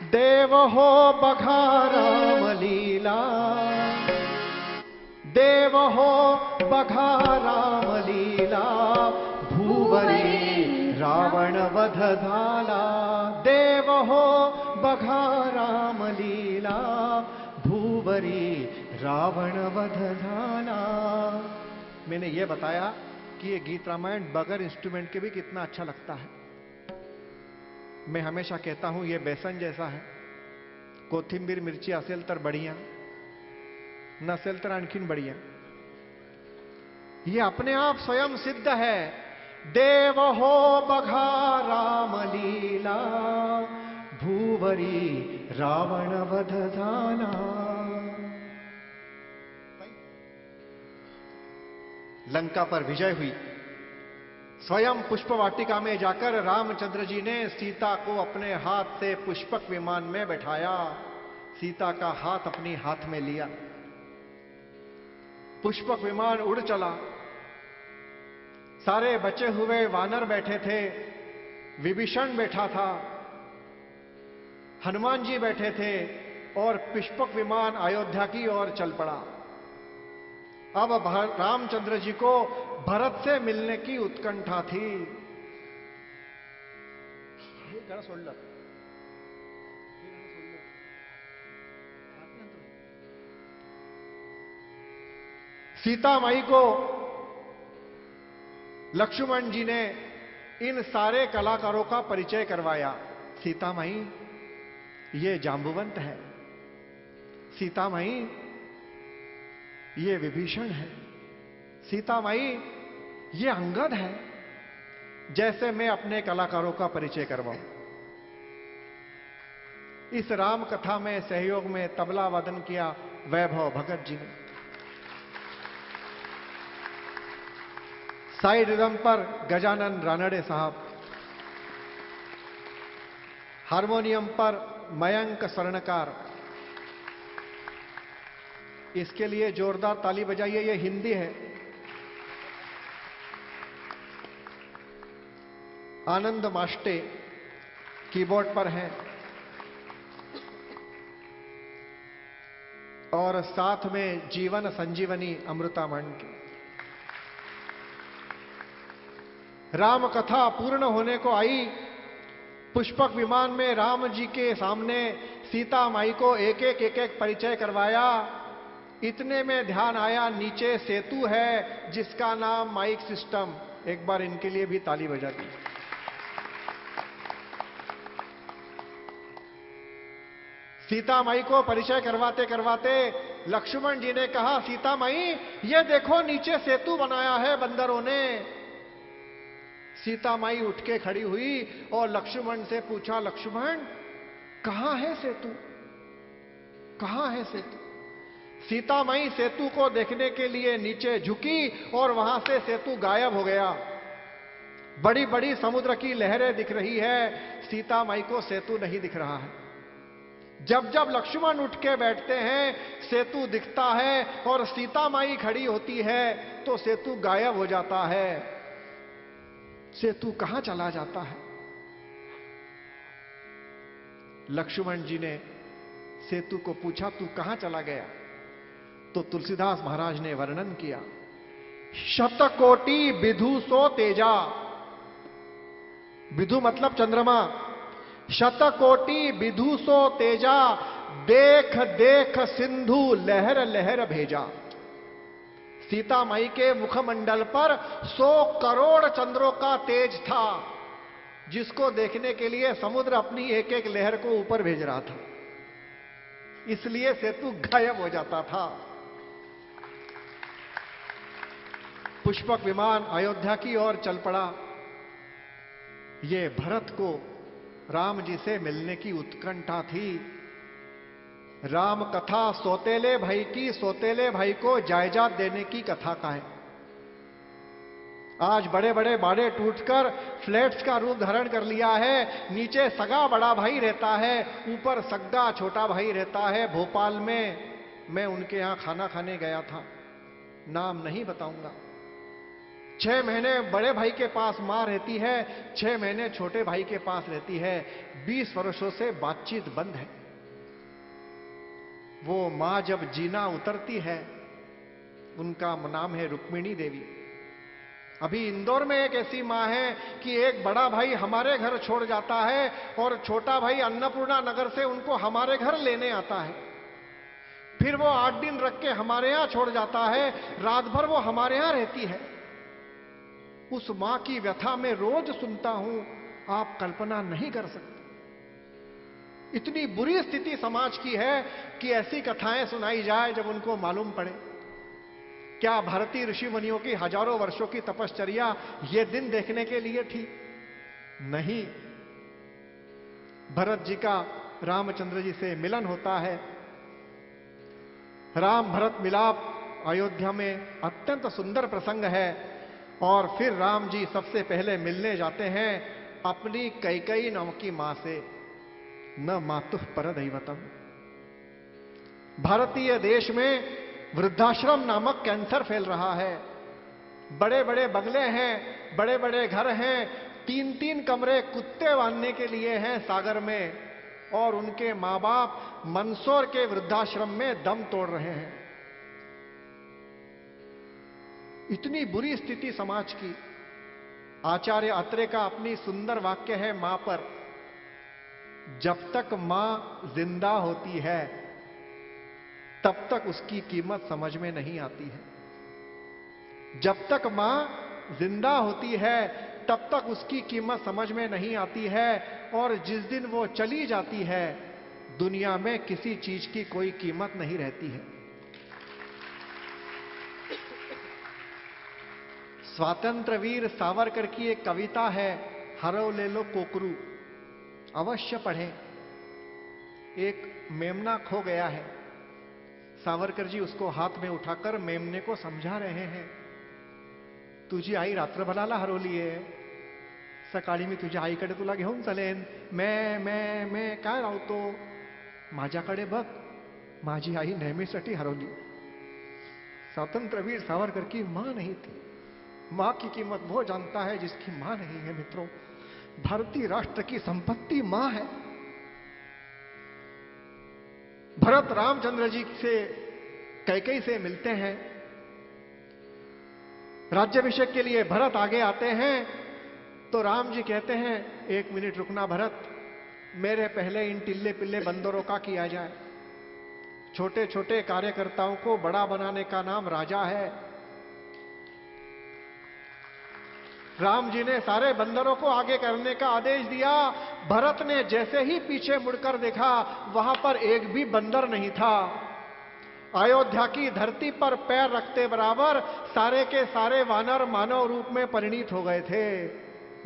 देव हो बघा राम लीला, देव हो बघा राम लीला, भूवरी रावण वध झाला। देव हो बघा राम लीला, भूवरी रावण वध झाला। मैंने ये बताया कि ये गीत रामायण बगैर इंस्ट्रूमेंट के भी कितना अच्छा लगता है। मैं हमेशा कहता हूं ये बेसन जैसा है, कोथिंबीर मिर्ची असेल तर बढ़िया, नसेल तर आणखीन बढ़िया। ये अपने आप स्वयं सिद्ध है। देव हो बघा राम लीला, भूवरी रावण वध झाला। लंका पर विजय हुई। स्वयं पुष्प वाटिका में जाकर रामचंद्र जी ने सीता को अपने हाथ से पुष्पक विमान में बैठाया, सीता का हाथ अपनी हाथ में लिया, पुष्पक विमान उड़ चला। सारे बचे हुए वानर बैठे थे, विभीषण बैठा था, हनुमान जी बैठे थे और पुष्पक विमान अयोध्या की ओर चल पड़ा। अब रामचंद्र जी को भरत से मिलने की उत्कंठा थी। सीता माई को लक्ष्मण जी ने इन सारे कलाकारों का परिचय करवाया। सीता माई ये जांबुवंत है, सीता माई ये विभीषण है, सीता माई ये अंगद है। जैसे मैं अपने कलाकारों का परिचय करवाऊं। इस राम कथा में सहयोग में तबला वादन किया वैभव भगत जी ने, साइड रिदम पर गजानन रानड़े साहब, हारमोनियम पर मयंक स्वर्णकार। इसके लिए जोरदार ताली बजाइए, ये हिंदी है। आनंद मास्टे कीबोर्ड पर हैं और साथ में जीवन संजीवनी अमृता मंड। राम कथा पूर्ण होने को आई। पुष्पक विमान में राम जी के सामने सीता माई को एक एक परिचय करवाया। इतने में ध्यान आया नीचे सेतु है जिसका नाम माइक सिस्टम। एक बार इनके लिए भी ताली बजा दी। सीता माई को परिचय करवाते करवाते लक्ष्मण जी ने कहा, सीता माई ये देखो नीचे सेतु बनाया है बंदरों ने। सीता माई उठ के खड़ी हुई और लक्ष्मण से पूछा, लक्ष्मण कहां है सेतु, कहां है सेतु? सीता माई सेतु को देखने के लिए नीचे झुकी और वहां से सेतु गायब हो गया। बड़ी बड़ी समुद्र की लहरें दिख रही है, सीता माई को सेतु नहीं दिख रहा है। जब जब लक्ष्मण उठ के बैठते हैं सेतु दिखता है और सीता माई खड़ी होती है तो सेतु गायब हो जाता है। सेतु कहां चला जाता है? लक्ष्मण जी ने सेतु को पूछा, तू कहां चला गया? तो तुलसीदास महाराज ने वर्णन किया, शतकोटि विधु सो तेजा। विधु मतलब चंद्रमा। शतकोटि विधु सो तेजा, देख देख सिंधु लहर लहर भेजा। सीता माई के मुखमंडल पर 100 करोड़ चंद्रों का तेज था, जिसको देखने के लिए समुद्र अपनी एक एक लहर को ऊपर भेज रहा था। इसलिए सेतु गायब हो जाता था। पुष्पक विमान अयोध्या की ओर चल पड़ा। ये भरत को राम जी से मिलने की उत्कंठा थी। राम कथा सौतेले भाई की, सौतेले भाई को जायदाद देने की कथा का है। आज बड़े बड़े बाड़े टूटकर फ्लैट्स का रूप धारण कर लिया है। नीचे सगा बड़ा भाई रहता है, ऊपर सग्गा छोटा भाई रहता है। भोपाल में मैं उनके यहां खाना खाने गया था, नाम नहीं बताऊंगा। 6 महीने बड़े भाई के पास मां रहती है, 6 महीने छोटे भाई के पास रहती है। 20 वर्षों से बातचीत बंद है। वो मां जब जीना उतरती है, उनका नाम है रुक्मिणी देवी। अभी इंदौर में एक ऐसी मां है कि एक बड़ा भाई हमारे घर छोड़ जाता है और छोटा भाई अन्नपूर्णा नगर से उनको हमारे घर लेने आता है। फिर वो 8 दिन रख के हमारे यहां छोड़ जाता है, रात भर वो हमारे यहां रहती है। उस मां की व्यथा में रोज सुनता हूं, आप कल्पना नहीं कर सकते। इतनी बुरी स्थिति समाज की है कि ऐसी कथाएं सुनाई जाए जब उनको मालूम पड़े। क्या भारतीय ऋषि मुनियों की हजारों वर्षों की तपश्चर्या ये दिन देखने के लिए थी? नहीं। भरत जी का रामचंद्र जी से मिलन होता है। राम भरत मिलाप अयोध्या में अत्यंत सुंदर प्रसंग है। और फिर राम जी सबसे पहले मिलने जाते हैं अपनी कैकेयी नाम की मां से। न मातुः पर दैवतम। भारतीय देश में वृद्धाश्रम नामक कैंसर फैल रहा है। बड़े बड़े बंगले हैं, बड़े बड़े घर हैं, 3-3 कमरे कुत्ते बांधने के लिए हैं सागर में, और उनके मां बाप मंदसौर के वृद्धाश्रम में दम तोड़ रहे हैं। इतनी बुरी स्थिति समाज की। आचार्य अत्रे का अपनी सुंदर वाक्य है मां पर, जब तक मां जिंदा होती है तब तक उसकी कीमत समझ में नहीं आती है। जब तक मां जिंदा होती है तब तक उसकी कीमत समझ में नहीं आती है, और जिस दिन वो चली जाती है दुनिया में किसी चीज की कोई कीमत नहीं रहती है। स्वातंत्र वीर सावरकर की एक कविता है, हरो ले लो कोकरू, अवश्य पढ़ें। एक मेमना खो गया है, सावरकर जी उसको हाथ में उठाकर मेमने को समझा रहे हैं, तुझी आई रात्रभराला हरवलीये, सकाळी मी तुझ्या आईकडे तुला घेऊन चलेन, मैं काय राहतो, माझ्याकडे बघ, माझी आई नेहमीसाठी हरवली। स्वातंत्रवीर सावरकर की मां नहीं थी। मां की कीमत वो जानता है जिसकी मां नहीं है। मित्रों, भारतीय राष्ट्र की संपत्ति मां है। भरत रामचंद्र जी से कैकेयी से मिलते हैं। राज्याभिषेक के लिए भरत आगे आते हैं तो राम जी कहते हैं, 1 मिनट रुकना भरत, मेरे पहले इन टिल्ले पिल्ले बंदरों का किया जाए। छोटे छोटे कार्यकर्ताओं को बड़ा बनाने का नाम राजा है। राम जी ने सारे बंदरों को आगे करने का आदेश दिया। भरत ने जैसे ही पीछे मुड़कर देखा, वहां पर एक भी बंदर नहीं था। अयोध्या की धरती पर पैर रखते बराबर सारे के सारे वानर मानव रूप में परिणित हो गए थे।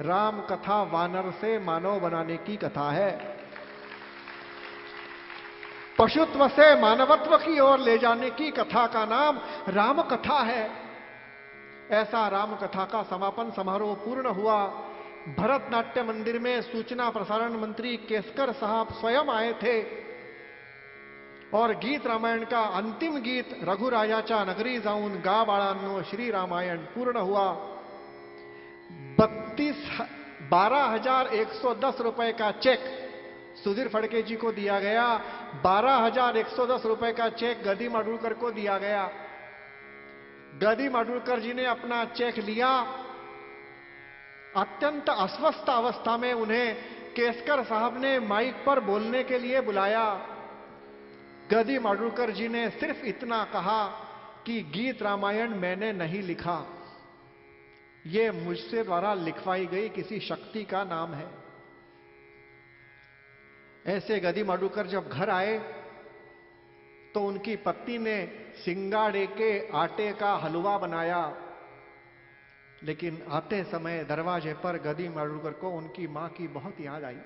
राम कथा वानर से मानव बनाने की कथा है। पशुत्व से मानवत्व की ओर ले जाने की कथा का नाम राम कथा है। ऐसा राम कथा का समापन समारोह पूर्ण हुआ। भरतनाट्य मंदिर में सूचना प्रसारण मंत्री केसकर साहब स्वयं आए थे और गीत रामायण का अंतिम गीत रघुराजाच्या नगरी जाऊन गा बाळांनो श्री रामायण पूर्ण हुआ। 12,110 रुपए का चेक सुधीर फड़के जी को दिया गया। 12,110 रुपए का चेक गदी माडुलकर को दिया गया। गदी माडुलकर जी ने अपना चेक लिया। अत्यंत अस्वस्थ अवस्था में उन्हें केसकर साहब ने माइक पर बोलने के लिए बुलाया। गदी माडुलकर जी ने सिर्फ इतना कहा कि गीत रामायण मैंने नहीं लिखा, यह मुझसे द्वारा लिखवाई गई किसी शक्ति का नाम है। ऐसे गदी माडुलकर जब घर आए तो उनकी पत्नी ने सिंगाड़े के आटे का हलवा बनाया, लेकिन आते समय दरवाजे पर गदी माडुलकर को उनकी मां की बहुत याद आई।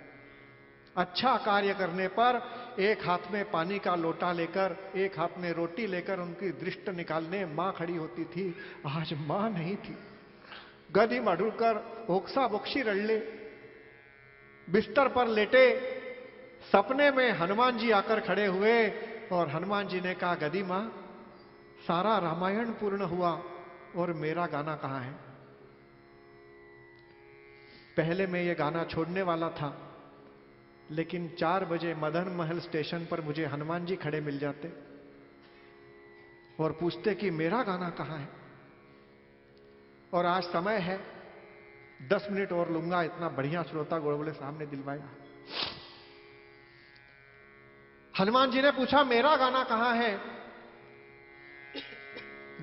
अच्छा कार्य करने पर एक हाथ में पानी का लोटा लेकर, एक हाथ में रोटी लेकर उनकी दृष्टि निकालने मां खड़ी होती थी। आज मां नहीं थी। गदी माडुलकर ओक्सा बोक्शी रड़ले, बिस्तर पर लेटे। सपने में हनुमान जी आकर खड़े हुए और हनुमान जी ने कहा, गदी मां, सारा रामायण पूर्ण हुआ और मेरा गाना कहां है? पहले मैं ये गाना छोड़ने वाला था, लेकिन 4 बजे मदन महल स्टेशन पर मुझे हनुमान जी खड़े मिल जाते और पूछते कि मेरा गाना कहां है। और आज समय है, 10 मिनट और लूंगा, इतना बढ़िया श्रोता गोड़बोले साहब ने दिलवाया। हनुमान जी ने पूछा मेरा गाना कहां है।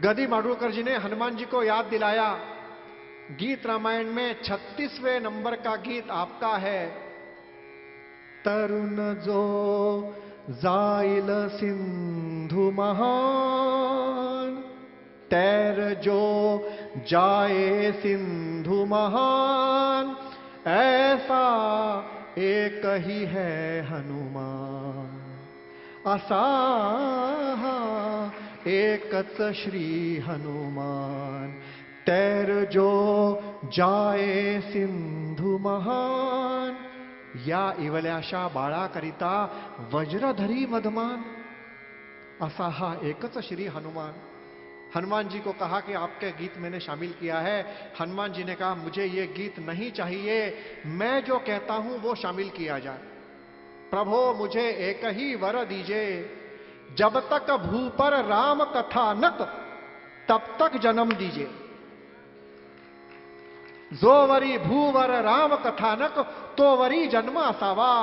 गदी माडगूळकर जी ने हनुमान जी को याद दिलाया, गीत रामायण में 36वें नंबर का गीत आपका है। तरुण जो जाईल सिंधु महान, तैर जो जाए सिंधु महान, ऐसा एक ही है हनुमान, असा एकच श्री हनुमान, तैर जो जाए सिंधु महान, या इवल्याशा बाळाकरिता वज्रधरी मधमान, असा हा एकच श्री हनुमान। हनुमान जी को कहा कि आपके गीत मैंने शामिल किया है। हनुमान जी ने कहा मुझे ये गीत नहीं चाहिए, मैं जो कहता हूं वो शामिल किया जाए। प्रभो मुझे एक ही वर दीजिए, जब तक भू पर राम कथानक तब तक जन्म दीजिए। जो वरी भूवर राम कथानक तो वरी जन्म असावा।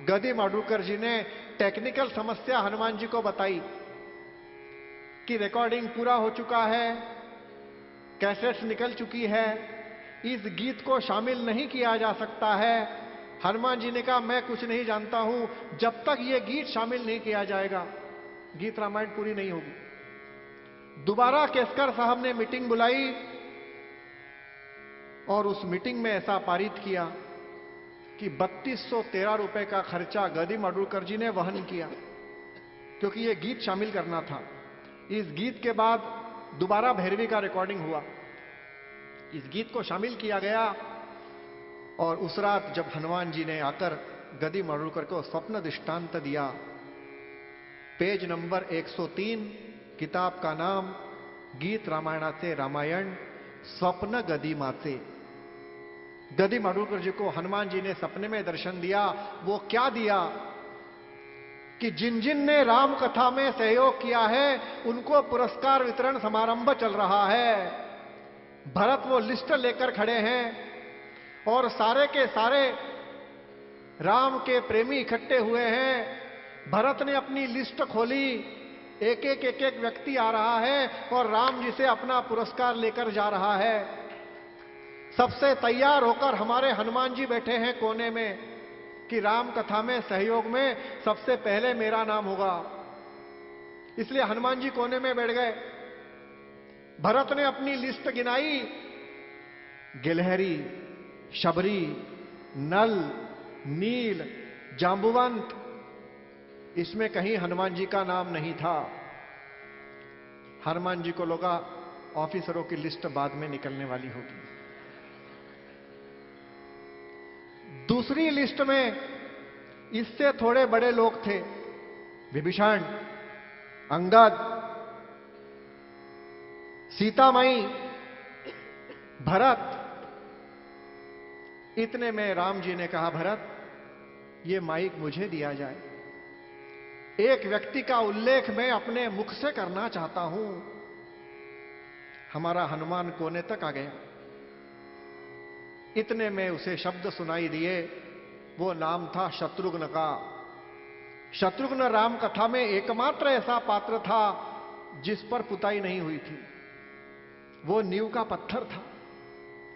गदी माडगूळकर जी ने टेक्निकल समस्या हनुमान जी को बताई कि रिकॉर्डिंग पूरा हो चुका है, कैसेट्स निकल चुकी है, इस गीत को शामिल नहीं किया जा सकता है। हनुमान जी ने कहा मैं कुछ नहीं जानता हूं, जब तक यह गीत शामिल नहीं किया जाएगा गीत रामायण पूरी नहीं होगी। दोबारा केसकर साहब ने मीटिंग बुलाई और उस मीटिंग में ऐसा पारित किया कि 3213 रुपए का खर्चा गदी माडगूळकर जी ने वहन किया, क्योंकि यह गीत शामिल करना था। इस गीत के बाद दोबारा भैरवी का रिकॉर्डिंग हुआ, इस गीत को शामिल किया गया। और उस रात जब हनुमान जी ने आकर गदी माडगूळकर को स्वप्न दृष्टांत दिया, पेज नंबर 103, किताब का नाम गीत रामायणाचे रामायण, स्वप्न गदिमाचे। गदी माडगूळकर जी को हनुमान जी ने सपने में दर्शन दिया। वो क्या दिया कि जिन जिन ने राम कथा में सहयोग किया है उनको पुरस्कार वितरण समारंभ चल रहा है। भरत वो लिस्ट लेकर खड़े हैं और सारे के सारे राम के प्रेमी इकट्ठे हुए हैं। भरत ने अपनी लिस्ट खोली, एक एक व्यक्ति आ रहा है और राम जी से अपना पुरस्कार लेकर जा रहा है। सबसे तैयार होकर हमारे हनुमान जी बैठे हैं कोने में कि राम कथा में सहयोग में सबसे पहले मेरा नाम होगा। इसलिए हनुमान जी कोने में बैठ गए। भरत ने अपनी लिस्ट गिनाई, गिलहरी, शबरी, नल, नील, जांबुवंत, इसमें कहीं हनुमान जी का नाम नहीं था। हनुमान जी को लगा ऑफिसरों की लिस्ट बाद में निकलने वाली होगी। दूसरी लिस्ट में इससे थोड़े बड़े लोग थे, विभीषण, अंगद, सीतामाई, भरत। इतने में राम जी ने कहा भरत ये माइक मुझे दिया जाए, एक व्यक्ति का उल्लेख मैं अपने मुख से करना चाहता हूं। हमारा हनुमान कोने तक आ गया। इतने में उसे शब्द सुनाई दिए, वो नाम था शत्रुघ्न का। शत्रुघ्न राम कथा में एकमात्र ऐसा पात्र था जिस पर पुताई नहीं हुई थी। वो नींव का पत्थर था,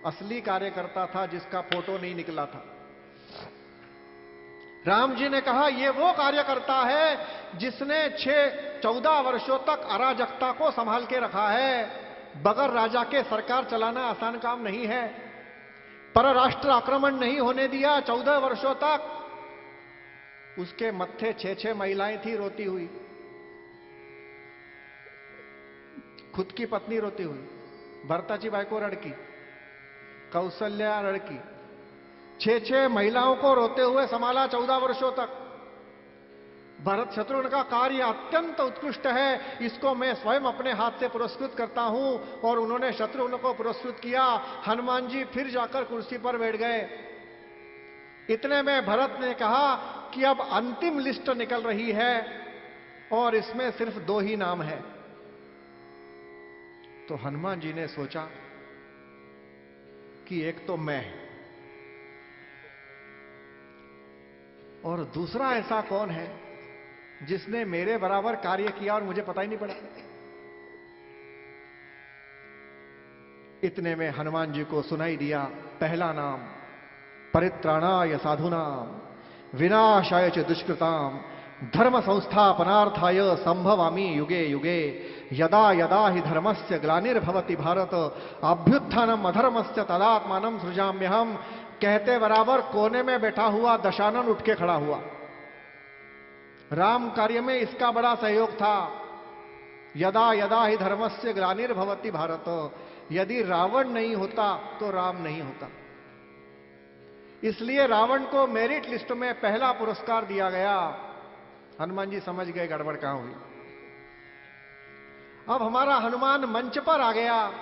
असली कार्यकर्ता था जिसका फोटो नहीं निकला था। राम जी ने कहा ये वो कार्यकर्ता है जिसने 14 वर्षों तक अराजकता को संभाल के रखा है। बगैर राजा के सरकार चलाना आसान काम नहीं है। परराष्ट्र आक्रमण नहीं होने दिया 14 वर्षों तक। उसके मत्थे 6 महिलाएं थी रोती हुई, खुद की पत्नी रोती हुई, भरताची बायको रडकी, कौशल्या रडकी, 6 महिलाओं को रोते हुए संभाला 14 वर्षों तक। भरत शत्रुघ्न का कार्य अत्यंत उत्कृष्ट है, इसको मैं स्वयं अपने हाथ से पुरस्कृत करता हूं। और उन्होंने शत्रुघ्न को पुरस्कृत किया। हनुमान जी फिर जाकर कुर्सी पर बैठ गए। इतने में भरत ने कहा कि अब अंतिम लिस्ट निकल रही है और इसमें सिर्फ 2 ही नाम है। तो हनुमान जी ने सोचा कि एक तो मैं, और दूसरा ऐसा कौन है जिसने मेरे बराबर कार्य किया और मुझे पता ही नहीं पड़ा। इतने में हनुमान जी को सुनाई दिया पहला नाम, परित्राणाय साधूनाम विनाशाय च दुष्कृताम धर्म संस्थापनार्थाय संभवामि युगे युगे यदा यदा ही धर्मस्य ग्लानिर्भवति भारत अभ्युत्थानम अधर्मस्य तदात्मानं सृजाम्यहम। कहते बराबर कोने में बैठा हुआ दशानन उठ के खड़ा हुआ। राम कार्य में इसका बड़ा सहयोग था। यदा यदा ही धर्मस्य ग्लानिर्भवति भारत, यदि रावण नहीं होता तो राम नहीं होता। इसलिए रावण को मेरिट लिस्ट में पहला पुरस्कार दिया गया। हनुमान जी समझ गए गड़बड़ कहां हुई। अब हमारा हनुमान मंच पर आ गया।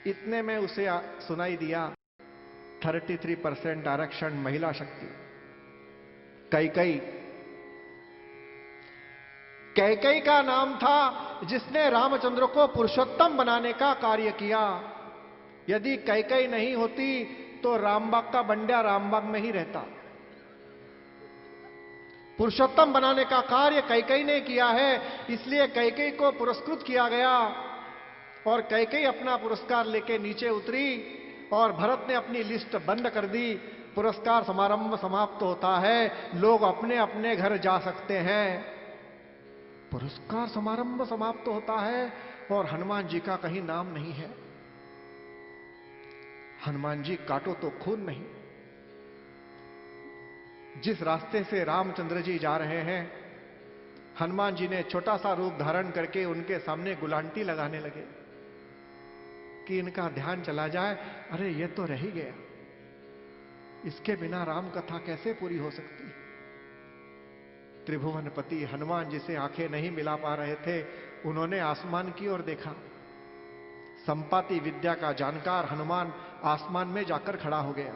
इतने में उसे सुनाई दिया 33% आरक्षण महिला शक्ति। कैकई का नाम था जिसने रामचंद्र को पुरुषोत्तम बनाने का कार्य किया। यदि कैकई नहीं होती तो रामबाग का बंड्या रामबाग में ही रहता। पुरुषोत्तम बनाने का कार्य कैकई ने किया है, इसलिए कैकई को पुरस्कृत किया गया। और कैकई अपना पुरस्कार लेके नीचे उतरी और भरत ने अपनी लिस्ट बंद कर दी। पुरस्कार समारंभ समाप्त होता है, लोग अपने अपने घर जा सकते हैं। पुरस्कार समारंभ समाप्त होता है और हनुमान जी का कहीं नाम नहीं है। हनुमान जी काटो तो खून नहीं। जिस रास्ते से रामचंद्र जी जा रहे हैं, हनुमान जी ने छोटा सा रूप धारण करके उनके सामने गुलांटी लगाने लगे कि इनका ध्यान चला जाए। अरे ये तो रह ही गया, इसके बिना राम कथा कैसे पूरी हो सकती। त्रिभुवनपति हनुमान जी से आंखें नहीं मिला पा रहे थे। उन्होंने आसमान की ओर देखा। संपाति विद्या का जानकार हनुमान आसमान में जाकर खड़ा हो गया।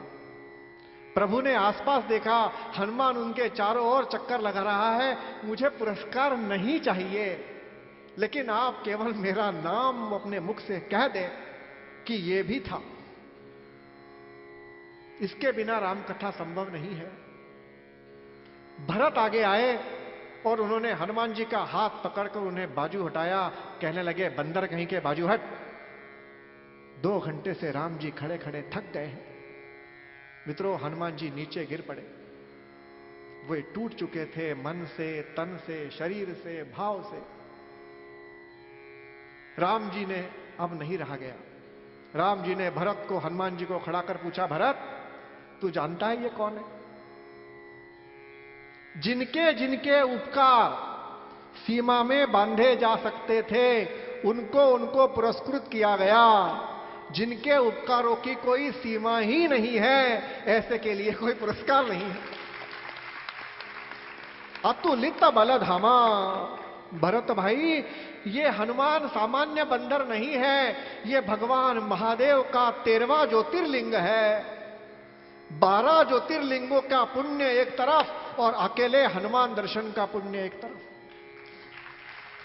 प्रभु ने आसपास देखा, हनुमान उनके चारों ओर चक्कर लगा रहा है। मुझे पुरस्कार नहीं चाहिए, लेकिन आप केवल मेरा नाम अपने मुख से कह दें कि यह भी था। इसके बिना राम कथा संभव नहीं है। भरत आगे आए और उन्होंने हनुमान जी का हाथ पकड़कर उन्हें बाजू हटाया। कहने लगे, बंदर कहीं के बाजू हट। 2 घंटे से राम जी खड़े खड़े थक गए हैं। मित्रों, हनुमान जी नीचे गिर पड़े। वे टूट चुके थे, मन से, तन से, शरीर से, भाव से। राम जी ने अब नहीं रहा गया। राम जी ने भरत को, हनुमान जी को खड़ा कर पूछा, भरत तू जानता है ये कौन है? जिनके जिनके उपकार सीमा में बांधे जा सकते थे, उनको पुरस्कृत किया गया। जिनके उपकारों की कोई सीमा ही नहीं है, ऐसे के लिए कोई पुरस्कार नहीं है। अतुलित बलधामा। भरत भाई, ये हनुमान सामान्य बंदर नहीं है, ये भगवान महादेव का 13वां ज्योतिर्लिंग है। 12 ज्योतिर्लिंगों का पुण्य एक तरफ और अकेले हनुमान दर्शन का पुण्य एक तरफ।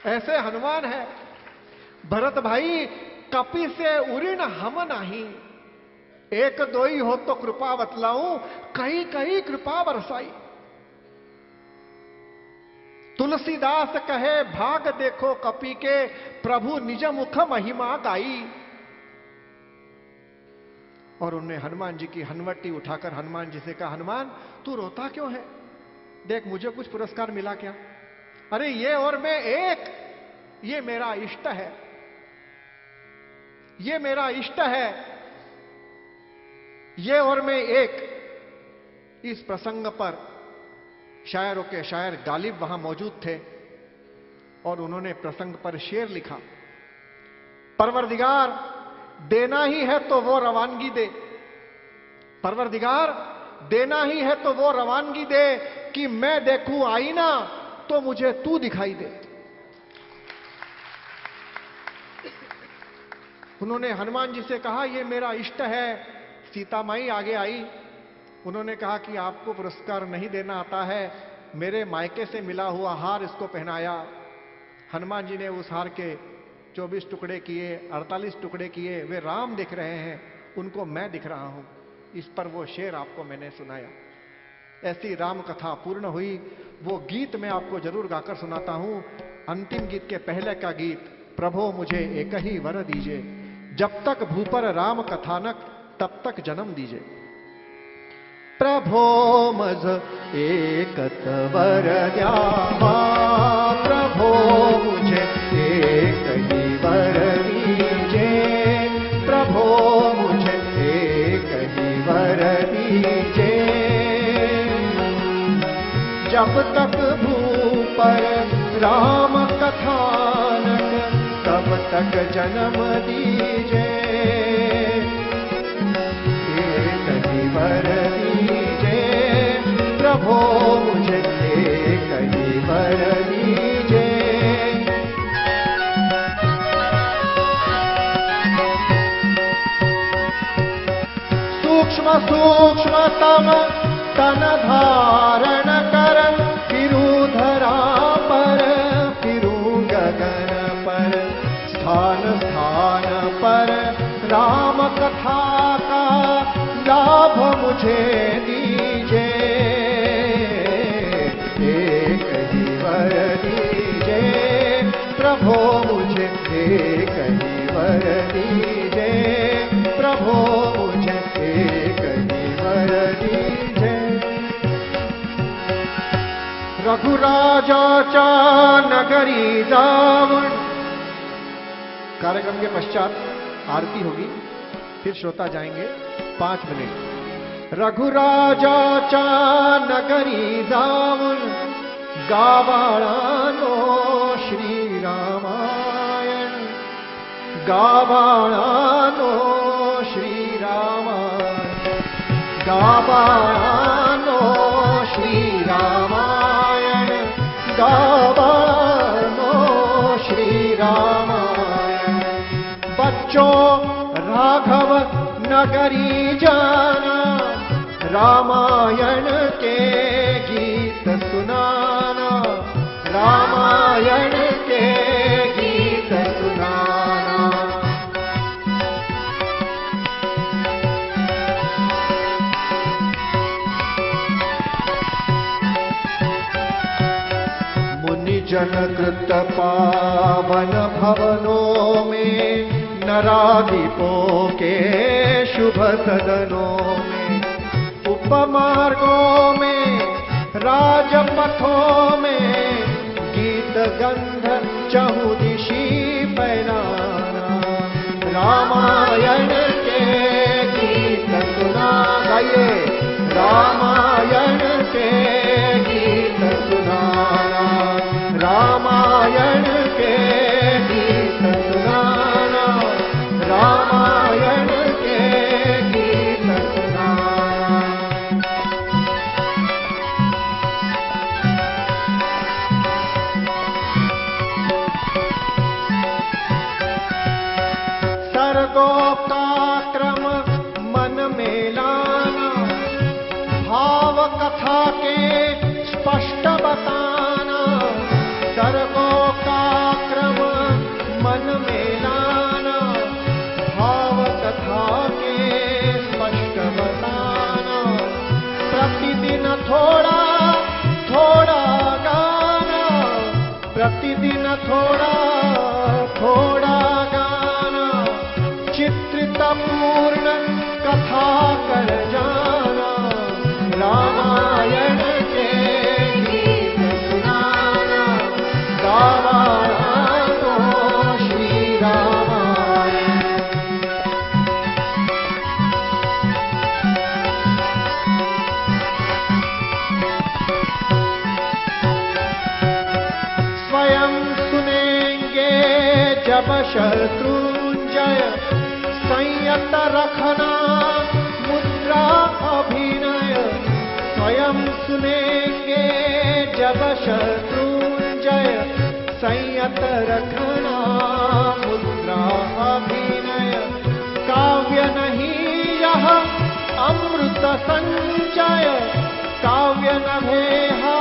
ऐसे हनुमान है। भरत भाई, कपि से उऋण हम नहीं, एक दो ही हो तो कृपा बतलाऊं, कहीं कहीं कृपा बरसाई। तुलसीदास कहे, भाग देखो कपि के, प्रभु निज मुख महिमा गाई। और उन्होंने हनुमान जी की हनवटी उठाकर हनुमान जी से कहा, हनुमान तू रोता क्यों है? देख मुझे कुछ पुरस्कार मिला क्या? अरे ये और मैं एक, ये मेरा इष्ट है, ये मेरा इष्ट है, ये और मैं एक। इस प्रसंग पर शायरों के शायर गालिब वहां मौजूद थे और उन्होंने प्रसंग पर शेर लिखा। परवरदिगार देना ही है तो वो रवानगी दे, परवरदिगार देना ही है तो वो रवानगी दे, कि मैं देखूं आईना तो मुझे तू दिखाई दे। उन्होंने हनुमान जी से कहा, ये मेरा इष्ट है। सीता माई आगे आई, उन्होंने कहा कि आपको पुरस्कार नहीं देना आता है, मेरे मायके से मिला हुआ हार इसको पहनाया। हनुमान जी ने उस हार के 24 टुकड़े किए, 48 टुकड़े किए। वे राम दिख रहे हैं, उनको मैं दिख रहा हूं। इस पर वो शेर आपको मैंने सुनाया। ऐसी राम कथा पूर्ण हुई। वो गीत मैं आपको जरूर गाकर सुनाता हूं। अंतिम गीत के पहले का गीत, प्रभो मुझे एक ही वर दीजिए, जब तक भूपर राम कथानक तब तक जन्म दीजिए। प्रभो मज एकत वर द्यावा, प्रभो मुझे एक ही वर दीजिए, प्रभो मुझे एक ही वर दीजिए। जब तक भूपर राम कथानक तब तक जन्म दीजिए, एक ही वर दीजिए, प्रभो मुझे एक ही वर दीजिए। सूक्ष्म सूक्ष्मतम तन धारण कर, फिरू धरा पर फिरू गगन पर, स्थान स्थान पर राम कथा का लाभ मुझे दीजिए, एक ही वर दीजिए, प्रभो मुझे एक ही वर दीजिए, प्रभो मुझे एक ही वर दीजिए। रघुराजा नगरी दावन। कार्यक्रम के पश्चात आरती होगी, फिर श्रोता जाएंगे 5 मिनट। रघुराजा नगरी दावन, गावाळानो श्री रामायण, गावाळानो श्री रामायण, गावाळानो श्री रामायण, गावाळानो श्री रामायण। बच्चों राघव नगरी जाना, रामायण के गीत सुनाना, रामायण के गीत सुनाना। मुनि जन कृत पावन भवनों में, नराधिपों के शुभ सदनों में, उपमार्गों में राजपथों में, गीत गंध चहुदिशी फैलाना, रामायण के गीत सुना। गाइए, रामायण के गीत सुनाना, रामायण के गीत सुनाना, रामायण के गीत सुनाना। सर्गों का क्रम मन में लाना, भाव कथा के स्पष्ट बताना, सर्गों का क्रम मन में लाना, भाव कथा के स्पष्ट बताना। प्रतिदिन थोड़ा थोड़ा गाना, प्रतिदिन थोड़ा थोड़ा गाना, चित्रित पूर्ण कथा कर जाना, रामायण के गीत सुनाना, गावाळानो श्री रामायण। स्वयं सुनेंगे जब शत्रुंजय, संयत रखना मुद्रा अभिनय, स्वयं सुनेंगे जब शत्रुंजय, संयत रखना मुद्रा अभिनय। काव्य नहीं यह अमृत संचय, काव्य न भेहा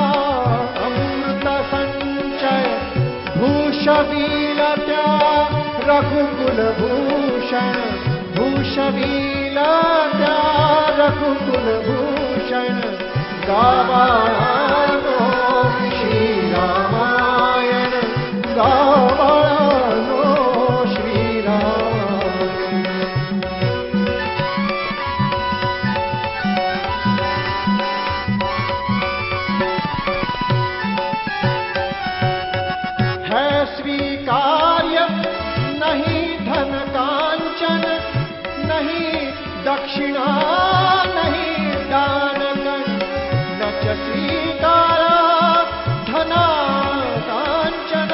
अमृत संचय। भूषवीलत्या रघुकुल भूषण, भूषवीलत्या रघुकुल भूषण। गावानो श्री रामायण, गावानो श्री रामायण। है स्वीकार्य नहीं धन कांचन, नहीं दक्षिणा नहीं दान गण। न च स्वीकारा धना कांचन,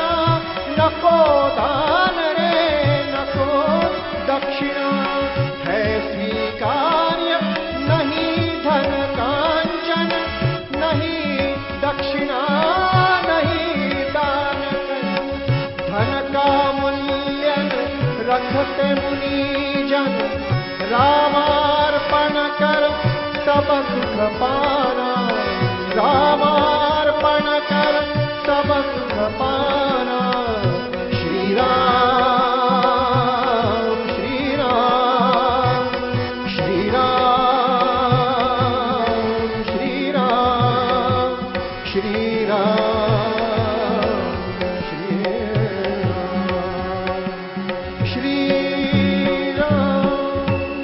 नको दान रे नको दक्षिणा। है स्वीकार्य नहीं धन कांचन, नहीं दक्षिणा नहीं दान गण। धन का मूल्यन रखते मुनिजन, रामार्पण कर सब सुख पाना। रामार्पण कर सब सुख पाना। श्री राम श्री राम श्री राम श्री राम श्री राम श्री राम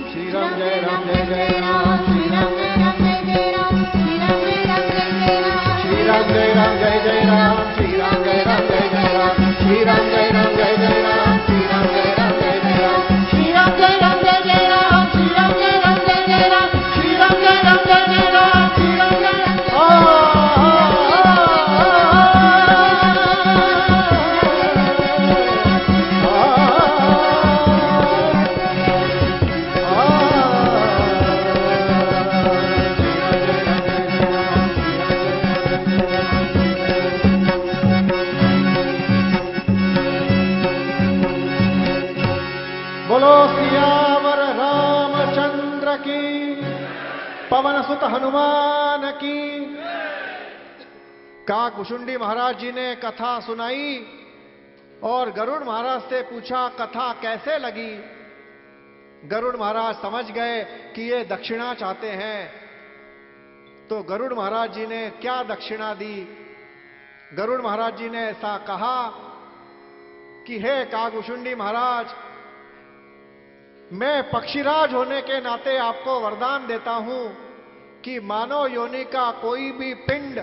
श्री राम। जय राम जय जय राम, श्री राम जय राम जय जय राम, श्री राम जय राम जय जय राम। श्री राम जय राम जय जय राम, श्री राम जय राम जय जय राम, श्री राम जय राम जय जय राम, श्री राम जय राम जय जय राम। श्री राम जय राम जय जय राम, श्री राम जय राम जय जय राम, श्री राम जय राम जय जय राम, श्री राम जय बोलो सियावर रामचंद्र की, पवन सुत हनुमान की। काकभुशुंडी महाराज जी ने कथा सुनाई और गरुड़ महाराज से पूछा कथा कैसे लगी। गरुड़ महाराज समझ गए कि ये दक्षिणा चाहते हैं, तो गरुड़ महाराज जी ने क्या दक्षिणा दी। गरुड़ महाराज जी ने ऐसा कहा कि हे काकभुशुंडी महाराज, मैं पक्षीराज होने के नाते आपको वरदान देता हूं कि मानव योनि का कोई भी पिंड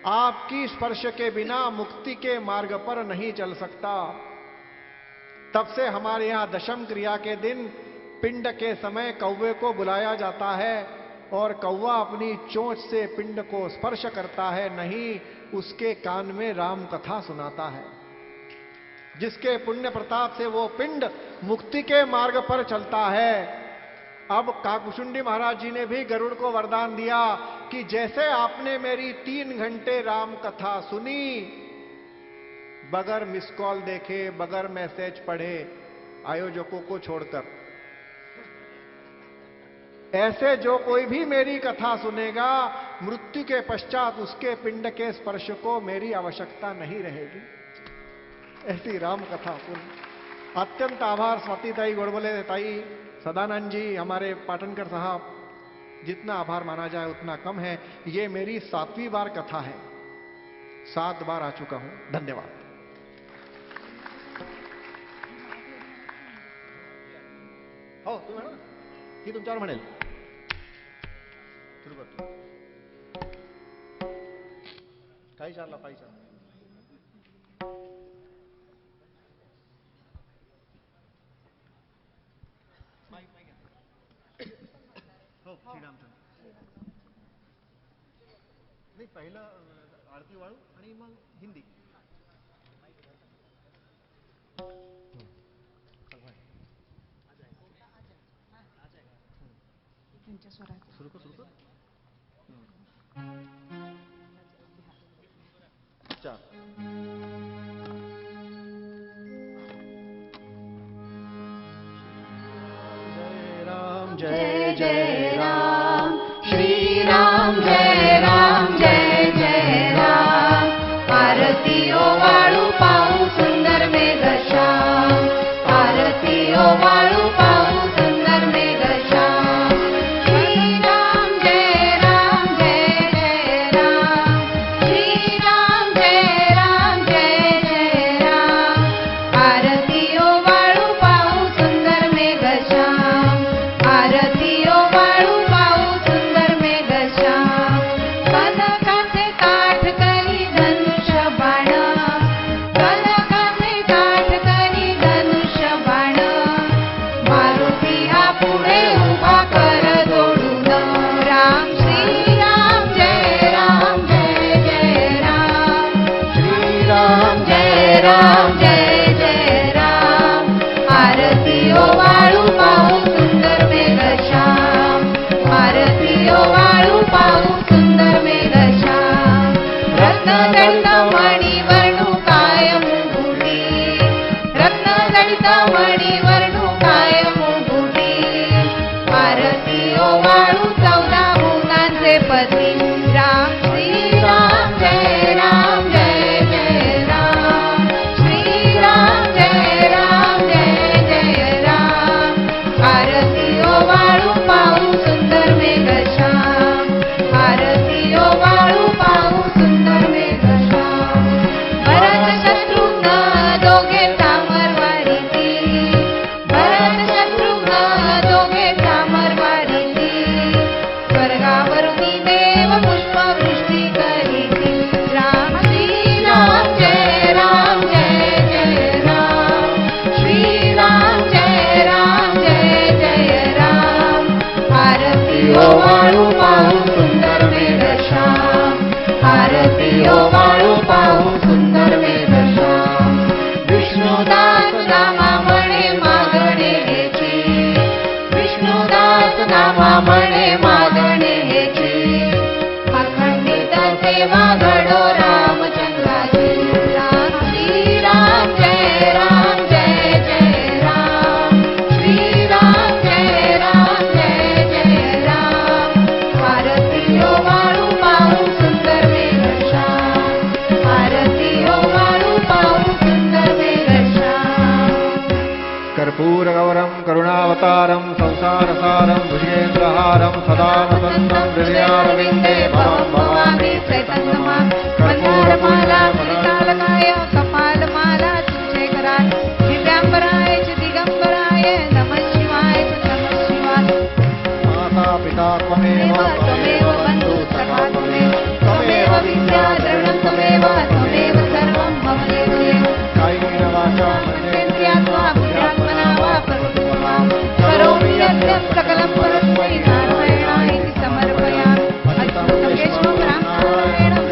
आपकी स्पर्श के बिना मुक्ति के मार्ग पर नहीं चल सकता। तब से हमारे यहां दशम क्रिया के दिन पिंड के समय कौवे को बुलाया जाता है और कौवा अपनी चोंच से पिंड को स्पर्श करता है, नहीं उसके कान में राम कथा सुनाता है, जिसके पुण्य प्रताप से वो पिंड मुक्ति के मार्ग पर चलता है। अब काकभुशुंडी महाराज जी ने भी गरुड़ को वरदान दिया कि जैसे आपने मेरी 3 घंटे राम कथा सुनी, बगैर मिस कॉल देखे, बगैर मैसेज पढ़े, आयोजकों को छोड़कर, ऐसे जो कोई भी मेरी कथा सुनेगा, मृत्यु के पश्चात उसके पिंड के स्पर्श को मेरी आवश्यकता नहीं रहेगी। ऐसी राम कथा सुन। अत्यंत आभार स्वाति ताई, गोड़बोले ताई, सदानंद जी, हमारे पाटनकर साहब। जितना आभार माना जाए उतना कम है। ये मेरी 7वीं बार कथा है, 7 बार आ चुका हूं। धन्यवाद। हो तुम्ही म्हणा की तुमच्यावर म्हणेल सुरू करतो. काही चालला काही चालला. हो श्रीरामचंद्र नाही पहिलं आरती वाळू आणि मग हिंदी. सुरू कर अच्छा जय जय राम श्री राम जय राम जय जय राम आरतीओ वाळू पाहू सुंदर मेघश्याम आरतीओ वाळू पाहू सुंदर मेघश्याम श्री राम जय राम जय जय राम श्री राम जय राम जय जय राम आरतीओ वाळू पाहू सुंदर मेघश्याम आरतीओ वाळू पाहू सुंदर मेघश्याम कनकाचे काठ करी धनुष्य बाण कनकाचे काठ करी धनुष्य बाण मारुती हा पुढे उभा कर जोडून राम श्री राम जय राम जय जय राम श्री राम जय राम जय जय राम आरतीओ वाळू पाहू सुंदर मेघश्याम आरतीओ वाळू पाहू सुंदर मेघश्याम रत्नजडित मणी वर्णू काय मुकुटी रत्नजडित मणी वर्णू काय मुकुटी आरतीओ वाळू 14 भुवनांचे पती राम श्री राम जय राम जय जय राम श्री राम जय राम जय जय राम आरतीओ वाळू पाहू सुंदर मेघश्याम आरतीओ वाळू पाहू सुंदर मेघश्याम भरत शत्रुघ्न दोघे तामरवारीती भरत शत्रुघ्न दोघे तामरवारीती स्वर्गावरुनी देव पुष्पवृष्टी करीती राम श्री राम जय राम जय जय राम श्री राम जय राम जय जय राम आरतीओ वाळू पाहू सुंदर मेघश्याम आरतीओ वाळू पाहू सुंदर मेघश्याम विष्णुदास नामा म्हणे मागणे हेची विष्णुदास नामा म्हणे मागणे हेची अखंडित सेवा घडो रामचंद्राची राम श्री राम जय राम जय जय राम श्री राम जय राम जय जय राम आरतीओ वाळू पाहू सुंदर मेघश्याम आरतीओ वाळू पाहू सुंदर मेघश्याम कर्पूर गौरम करुणावतारम संसारसारम भुजेन्द्रहारम सदा वसन्तं हृदयारविन्दे भवं भवामि चैतन्यमा कर्पूरमाला मणितालकाय कपालमाला चंद्रशेखराय दिव्यांबराय च दिगंबराय नमः शिवाय च नमः शिवाय माता पिता त्वमेव त्वमेव बन्धु सखा त्वमेव विद्या द्रविणं त्वमेव त्वमेव सर्वं मम देव कायेन वाचा मनसेन्द्रियात्मा बुद्ध्यात्मना वा करोमि यद्यत् सकलं परस्मै नारायणाय समर्पयामि अच्युतं केशवं रामनारायणं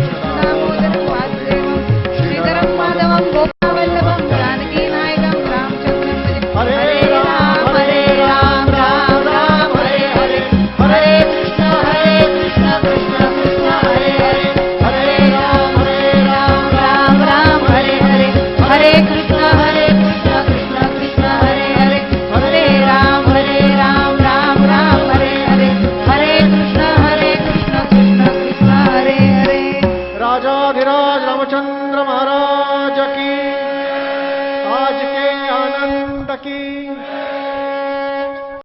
दामोदरं वासुदेवं श्रीधरं माधवं गोपावल्लभं जानकीनायकं रामचन्द्रं भजे हरे राम राम राम हरे हरे हरे